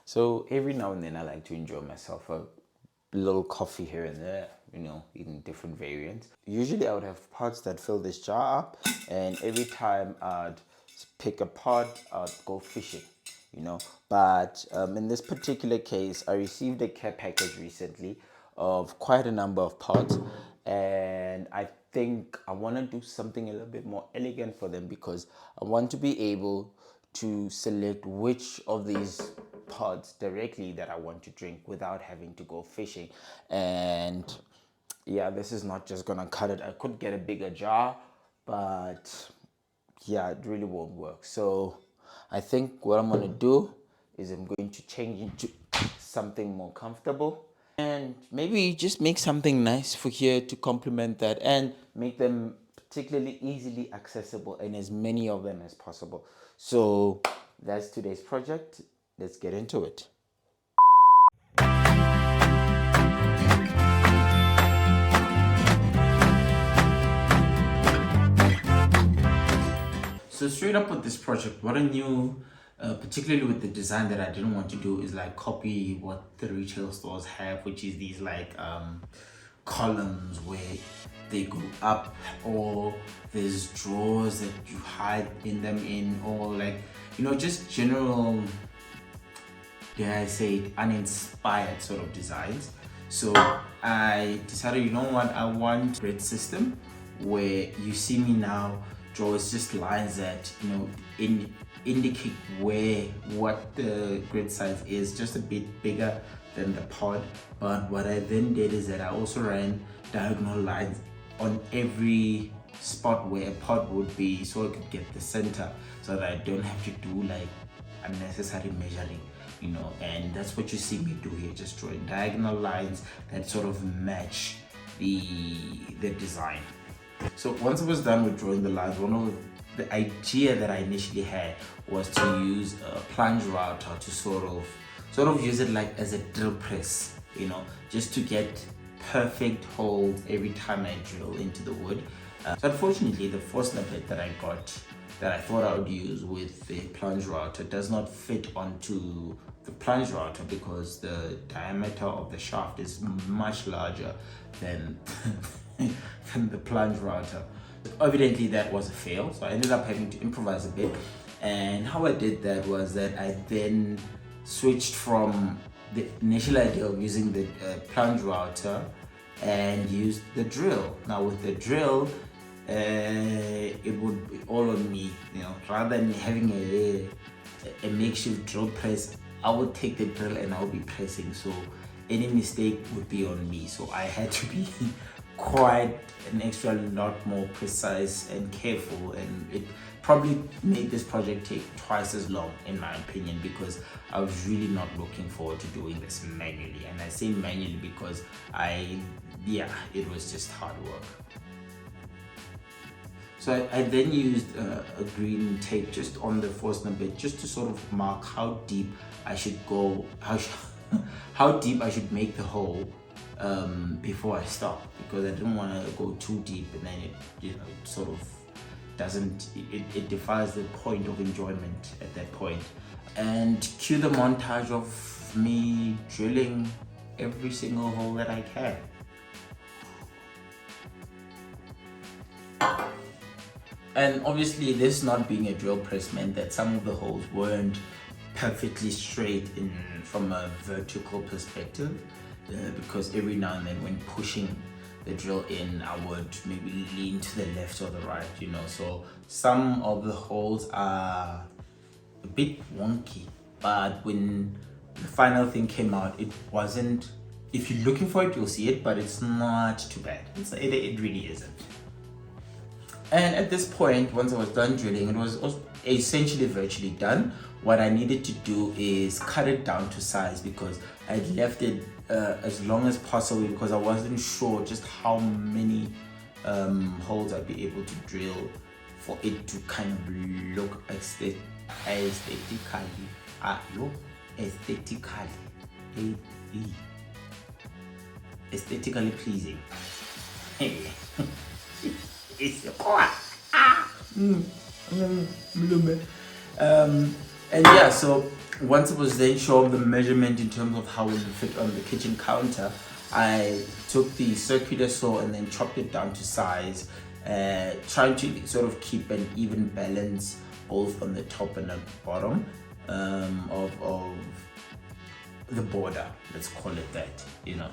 So every now and then I like to enjoy myself a little coffee here and there, in different variants. Usually I would have pods that fill this jar up, and every time I'd pick a pod, I'd go fishing, But in this particular case, I received a care package recently of quite a number of pods, and I think I want to do something a little bit more elegant for them because I want to be able to select which of these pods directly that I want to drink without having to go fishing. And yeah, this is not just gonna cut it. I could get a bigger jar, but yeah, it really won't work. So I think what I'm gonna do is I'm going to change into something more comfortable and maybe just make something nice for here to complement that and make them particularly easily accessible and as many of them as possible. So that's today's project. Let's get into it. So straight up with this project, what I knew, particularly with the design that I didn't want to do, is like copy what the retail stores have, which is these like columns where they go up, or there's drawers that you hide in them in, or like, just general, dare I say it, uninspired sort of designs. So I decided, you know what, I want a grid system where you see me now draw is just lines that indicate what the grid size is, just a bit bigger than the pod. But what I then did is that I also ran diagonal lines on every spot where a pod would be, so I could get the center, so that I don't have to do like unnecessary measuring, and that's what you see me do here, just drawing diagonal lines that sort of match the design. So once I was done with drawing the lines, one of the idea that I initially had was to use a plunge router to sort of use it like as a drill press, just to get perfect holes every time I drill into the wood. So unfortunately, the Forstner bit that I got, that I thought I would use with the plunge router, does not fit onto the plunge router because the diameter of the shaft is much larger than than the plunge router. Evidently that was a fail, so I ended up having to improvise a bit. And how I did that was that I then switched from the initial idea of using the plunge router and used the drill. Now with the drill, it would be all on me, rather than having a makeshift drill press. I would take the drill and I would be pressing, so any mistake would be on me. So I had to be quite an extra lot more precise and careful, and it probably made this project take twice as long, in my opinion, because I was really not looking forward to doing this manually. And I say manually because it was just hard work. So I then used a green tape just on the Forstner bit, just to sort of mark how deep I should go, how deep I should make the hole before I stop, because I didn't want to go too deep and then it sort of doesn't, it defies the point of enjoyment at that point. And cue the montage of me drilling every single hole that I can. And obviously, this not being a drill press meant that some of the holes weren't perfectly straight from a vertical perspective, because every now and then when pushing the drill in, I would maybe lean to the left or the right, so some of the holes are a bit wonky, but when the final thing came out, it wasn't, if you're looking for it, you'll see it, but it's not too bad. It really isn't. And at this point, once I was done drilling, it was essentially virtually done. What I needed to do is cut it down to size, because I left it as long as possible because I wasn't sure just how many holes I'd be able to drill for it to kind of look aesthetically aesthetically pleasing. It's and yeah, so once it was then shown the measurement in terms of how it would fit on the kitchen counter, I took the circular saw and then chopped it down to size, trying to sort of keep an even balance both on the top and the bottom of the border, let's call it that,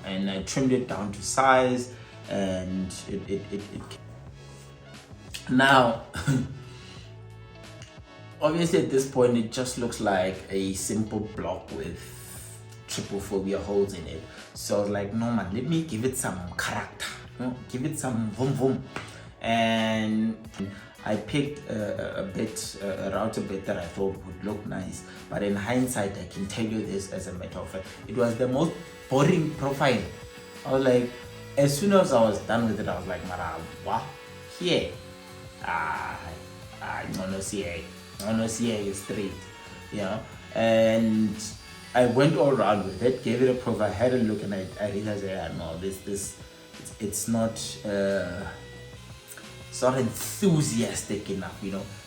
and I trimmed it down to size, and it now obviously at this point it just looks like a simple block with triple phobia holes in it. So I was like, no man, let me give it some character, give it some vroom, and I picked a router bit that I thought would look nice, but in hindsight I can tell you this as a matter of fact, it was the most boring profile. I was like, as soon as I was done with it, I was like, Mara, what? Here? No, see is straight, and I went all around with it, gave it a profile, had a look, and I realized, no, it's not enthusiastic enough,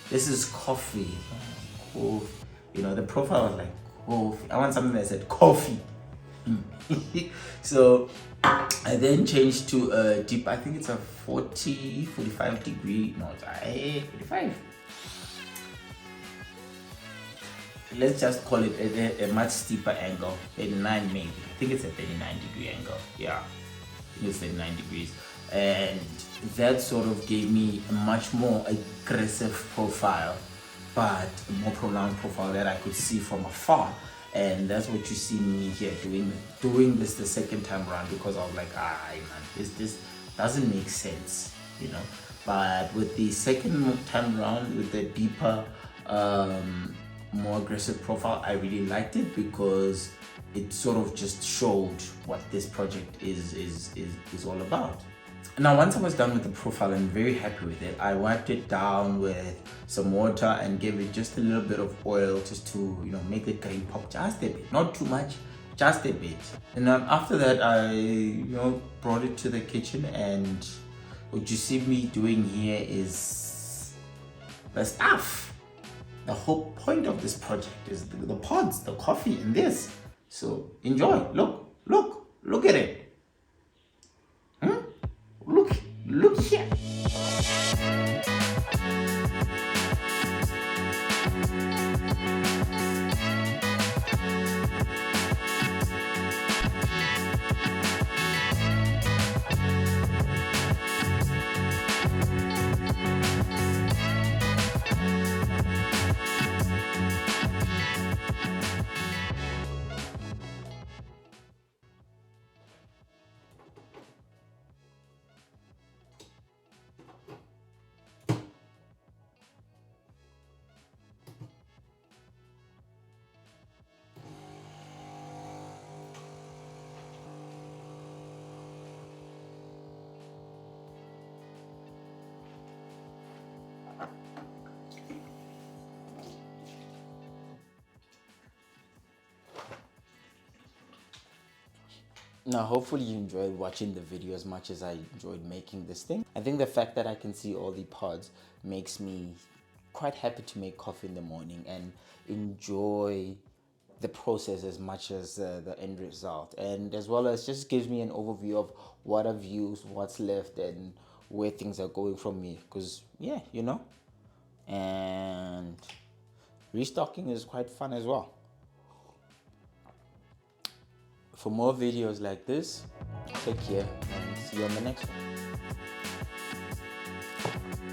this is coffee, the profile was like, coffee. I want something that said coffee. So I then changed to a deep, I think it's a 45 degree, no, it's 45. Let's just call it a much steeper angle, 39 maybe. I think it's a 39 degree angle. Yeah, I think it's 39 degrees. And that sort of gave me a much more aggressive profile, but a more pronounced profile that I could see from afar. And that's what you see me here doing this the second time around, because I was like, man, this doesn't make sense, But with the second time around, with the deeper, more aggressive profile, I really liked it, because it sort of just showed what this project is all about. Now, once I was done with the profile and very happy with it, I wiped it down with some water and gave it just a little bit of oil, just to make the grain pop just a bit, not too much, just a bit. And then after that, I brought it to the kitchen, and what you see me doing here is the stuff. The whole point of this project is the pods, the coffee, and this. So enjoy. Look at it. Look here. Now, hopefully you enjoyed watching the video as much as I enjoyed making this thing. I think the fact that I can see all the pods makes me quite happy to make coffee in the morning and enjoy the process as much as the end result. And as well as just gives me an overview of what I've used, what's left, and where things are going from me. Because, yeah, and restocking is quite fun as well. For more videos like this, take care and see you on the next one.